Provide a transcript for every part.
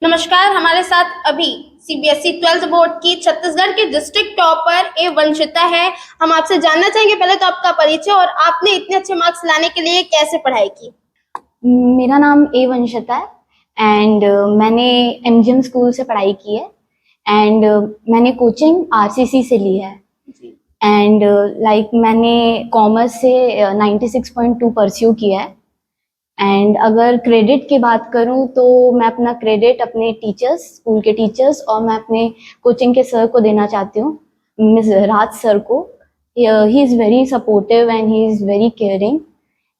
नमस्कार। हमारे साथ अभी सीबीएसई 12th बोर्ड की छत्तीसगढ़ की डिस्ट्रिक्ट टॉपर ए वंशिता है। हम आपसे जानना चाहेंगे पहले तो आपका परिचय और आपने इतने अच्छे मार्क्स लाने के लिए कैसे पढ़ाई की। मेरा नाम ए वंशिता है एंड मैंने एमजीएम स्कूल से पढ़ाई की है एंड मैंने कोचिंग आरसीसी से ली है एंड मैंने कॉमर्स से 96.2 परस्यू किया है। एंड अगर क्रेडिट की बात करूं तो मैं अपना क्रेडिट अपने टीचर्स, स्कूल के टीचर्स और मैं अपने कोचिंग के सर को देना चाहती हूँ, मिस राज सर को। He is very supportive and he is very caring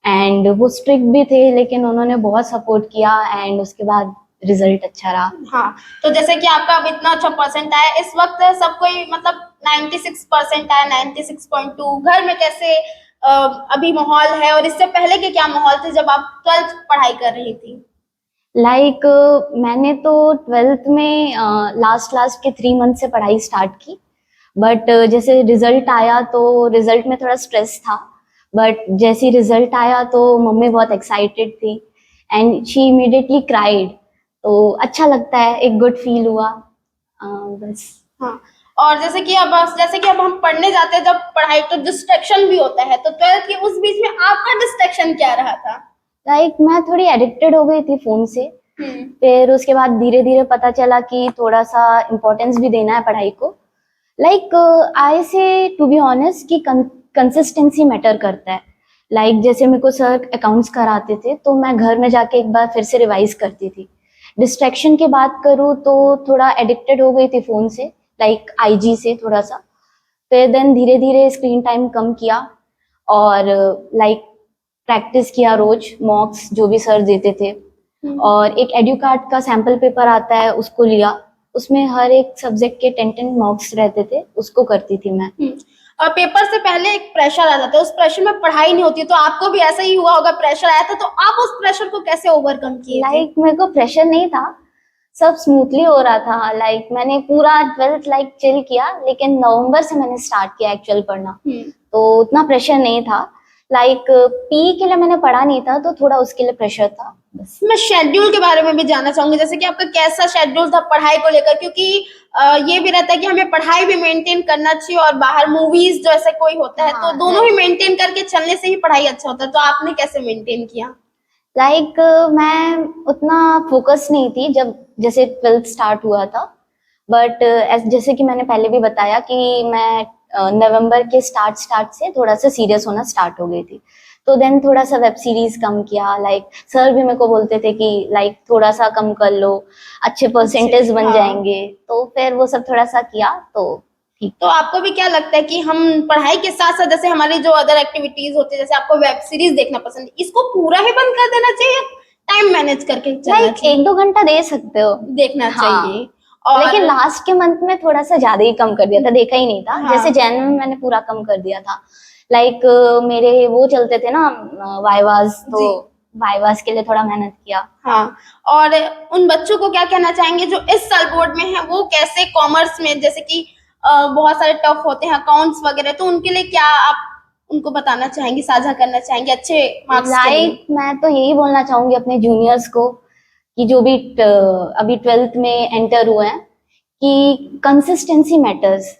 and वो स्ट्रिक्ट भी थे लेकिन उन्होंने बहुत सपोर्ट किया एंड उसके बाद रिजल्ट अच्छा रहा। हाँ, तो जैसे कि आपका अब इतना अच्छा परसेंट आया, इस वक्त सब कोई मतलब 96% आया, 96.2। घर में कैसे अभी माहौल है और इससे पहले के क्या माहौल थे जब आप 12th पढ़ाई कर रही थी। मैंने तो 12th में लास्ट लास्ट के 3 मंथ से पढ़ाई स्टार्ट की, बट जैसे रिजल्ट आया तो रिजल्ट में थोड़ा स्ट्रेस था, बट जैसे ही रिजल्ट आया तो मम्मी बहुत एक्साइटेड थी एंड शी इमीडिएटली क्राइड। तो अच्छा लगता है, एक गुड फील हुआ। बस। हाँ, और जैसे कि अब हम पढ़ने जाते हैं, जब पढ़ाई तो डिस्ट्रैक्शन भी होता है, तो 12th के उस बीच में आपका डिस्ट्रैक्शन क्या रहा था। मैं थोड़ी एडिक्टेड हो गई थी फोन से। फिर उसके बाद धीरे धीरे पता चला कि थोड़ा सा इम्पोर्टेंस भी देना है पढ़ाई को। आई से टू बी ऑनेस्ट कि कंसिस्टेंसी मैटर करता है। जैसे मेरे को सर अकाउंट्स कराते थे तो मैं घर में जाके एक बार फिर से रिवाइज करती थी। डिस्ट्रैक्शन की बात करूँ तो थोड़ा एडिक्टेड हो गई थी फोन से, आईजी से थोड़ा सा। फिर देन धीरे धीरे स्क्रीन टाइम कम किया और प्रैक्टिस किया रोज, मॉक्स जो भी सर देते थे। और एक एड्यू कार्ड का सैम्पल पेपर आता है, उसको लिया। उसमें हर एक सब्जेक्ट के 10 मार्क्स रहते थे, उसको करती थी मैं। और पेपर से पहले एक प्रेशर आ जाता है, उस प्रेशर में पढ़ाई नहीं होती, तो आपको भी ऐसा ही हुआ होगा, प्रेशर आया था, तो आप उस प्रेशर को कैसे ओवरकम किए थे। मेरे को प्रेशर नहीं था, सब स्मूथली हो रहा था। मैंने पूरा 12th चिल किया, लेकिन नवंबर से मैंने स्टार्ट किया एक्चुअल पढ़ना। तो उतना प्रेशर नहीं था। पी के लिए मैंने पढ़ा नहीं था, तो थोड़ा उसके लिए प्रेशर था। बस। मैं शेड्यूल के बारे में भी जानना चाहूंगी, जैसे कि आपका कैसा शेड्यूल था पढ़ाई को लेकर, क्योंकि ये भी रहता है कि हमें पढ़ाई भी मेंटेन करना चाहिए और बाहर मूवीज जो ऐसे कोई होता है, तो दोनों ही मेंटेन करके चलने से ही पढ़ाई अच्छा होता है। तो आपने कैसे मेंटेन किया। मैं उतना फोकस नहीं थी जब जैसे 12th स्टार्ट हुआ था, बट जैसे कि मैंने पहले भी बताया कि मैं नवंबर के स्टार्ट से थोड़ा सा सीरियस होना स्टार्ट हो गई थी। तो देन थोड़ा सा वेब सीरीज कम किया। सर भी मेरे को बोलते थे कि थोड़ा सा कम कर लो, अच्छे परसेंटेज बन जाएंगे। तो फिर वो सब थोड़ा सा किया तो ठीक। तो आपको भी क्या लगता है कि हम पढ़ाई के साथ साथ जैसे हमारी जो अदर एक्टिविटीज होती है, जैसे आपको वेब सीरीज देखना पसंद है, इसको पूरा ही बंद कर देना चाहिए, टाइम मैनेज करके चलना चाहिए। 1-2 घंटा दे सकते हो, देखना चाहिए। और लेकिन लास्ट के मंथ में थोड़ा सा ज्यादा ही कम कर दिया था, देखा ही नहीं था। जैसे जैन में मैंने पूरा कम कर दिया था। मेरे वो चलते थे ना वाइवास, तो वाइवास के लिए थोड़ा मेहनत किया। हाँ, और उन बच्चों को क्या कहना चाहेंगे जो इस साल बोर्ड में है, वो कैसे कॉमर्स में, जैसे कि बहुत सारे टफ होते हैं अकाउंट्स वगैरह, तो उनके लिए क्या आप उनको बताना चाहेंगे, साझा करना चाहेंगे अच्छे मार्क्स के लिए। मैं तो यही बोलना चाहूंगी अपने जूनियर्स को कि जो भी अभी 12th में एंटर हुए हैं, कि कंसिस्टेंसी मैटर्स।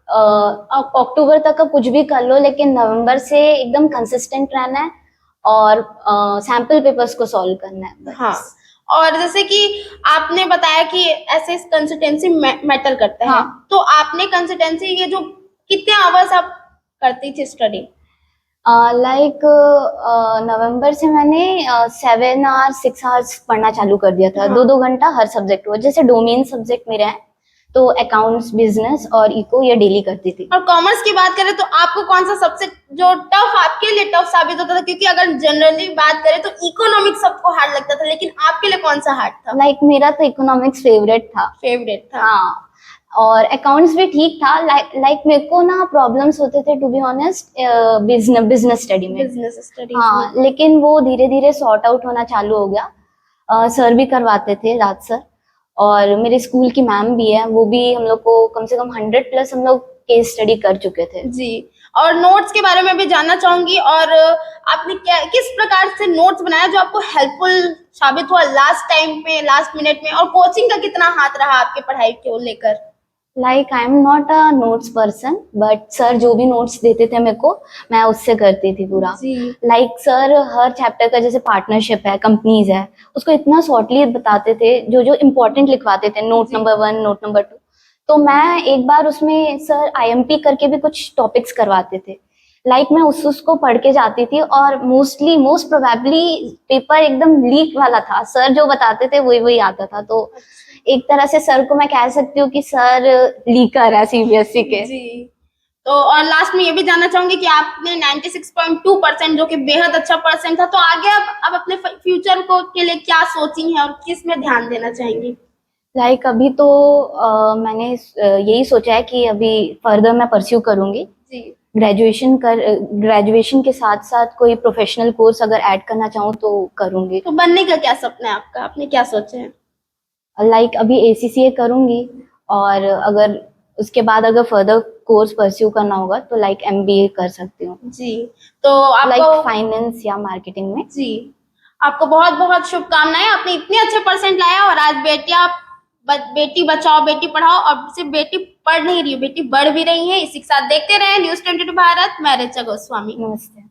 अक्टूबर तक का कुछ भी कर लो, लेकिन नवंबर से एकदम कंसिस्टेंट रहना है और सैम्पल पेपर्स को सॉल्व करना है बस। हाँ, और जैसे कि आपने बताया कि ऐसे कंसिस्टेंसी मैटर करता है, तो आपने कंसिस्टेंसी ये जो कितने आवर्स आप करती थी स्टडी। नवंबर से मैंने 7 और 6 आवर्स पढ़ना चालू कर दिया था। 2-2 घंटा हर सब्जेक्ट को। जैसे डोमेन सब्जेक्ट मेरे हैं तो अकाउंट्स, बिजनेस और इको, ये डेली करती थी। और कॉमर्स की बात करें तो आपको कौन सा सबसे जो टफ आपके लिए टफ साबित होता था, क्योंकि अगर जनरली बात करें तो इकोनॉमिक्स सबको हार्ड लगता था, लेकिन आपके लिए कौन सा हार्ड था। मेरा तो इकोनॉमिक्स फेवरेट था। हाँ, और अकाउंट्स भी ठीक था। मेरे को ना प्रॉब्लम्स होते थे to be honest business study में। हाँ, लेकिन वो धीरे धीरे सॉर्ट आउट होना चालू हो गया। सर भी करवाते थे, राज सर, और मेरे स्कूल की मैम भी है, वो भी हम लोग को कम से कम 100+ हम लोग केस स्टडी कर चुके थे। जी, और नोट्स के बारे में भी जानना चाहूंगी, और आपने क्या किस प्रकार से नोट्स बनाया जो आपको हेल्पफुल साबित हुआ लास्ट टाइम पे, लास्ट मिनट में, और कोचिंग का कितना हाथ रहा आपके पढ़ाई को लेकर? Like I am not a notes person, but sir जो भी नोट्स देते थे मेरे को, मैं उससे करती थी पूरा। जी। लाइक सर हर चैप्टर का, जैसे पार्टनरशिप है, कंपनीज है, उसको इतना शॉर्टली बताते थे, जो जो इम्पोर्टेंट लिखवाते थे, नोट जी। Number 1, note number 2। तो मैं एक बार उसमें सर आईएमपी करके भी कुछ टॉपिक्स करवाते थे। लाइक मैं उसको पढ़ के जाती थी, और मोस्ट प्रोबेबली पेपर एकदम लीक वाला था, सर जो बताते थे वही वही आता था। तो एक तरह से सर को मैं कह सकती हूँ कि सर लीकर है सीबीएसई के। जी। तो और लास्ट में ये भी जानना चाहूंगी कि आपने 96.2% जो कि बेहद अच्छा परसेंट था, तो आगे अब अपने फ्यूचर को के लिए क्या सोची हैं और किस में ध्यान देना चाहेंगी? लाइक अभी तो मैंने यही सोचा है कि अभी फर्दर मैं परस्यू करूंगी। जी। ग्रेजुएशन के साथ साथ कोई प्रोफेशनल कोर्स अगर ऐड करना चाहूँ तो करूंगी। तो बनने का क्या सपना है आपका, आपने क्या सोचे हैं? लाइक अभी एसीसीए करूंगी, और अगर उसके बाद अगर फर्दर कोर्स परस्यू करना होगा तो लाइक एमबीए कर सकती हूँ, जी। तो लाइक आपको फाइनेंस या मार्केटिंग में। जी, आपको बहुत बहुत शुभकामनाएं, आपने इतने अच्छे परसेंट लाया, और आज बेटी बचाओ बेटी पढ़ाओ, और सिर्फ बेटी पढ़ नहीं रही, बेटी बढ़ भी रही है। इसी के साथ देखते रहे न्यूज़ 22 भारत। मैं ऋचा गोस्वामी। नमस्ते।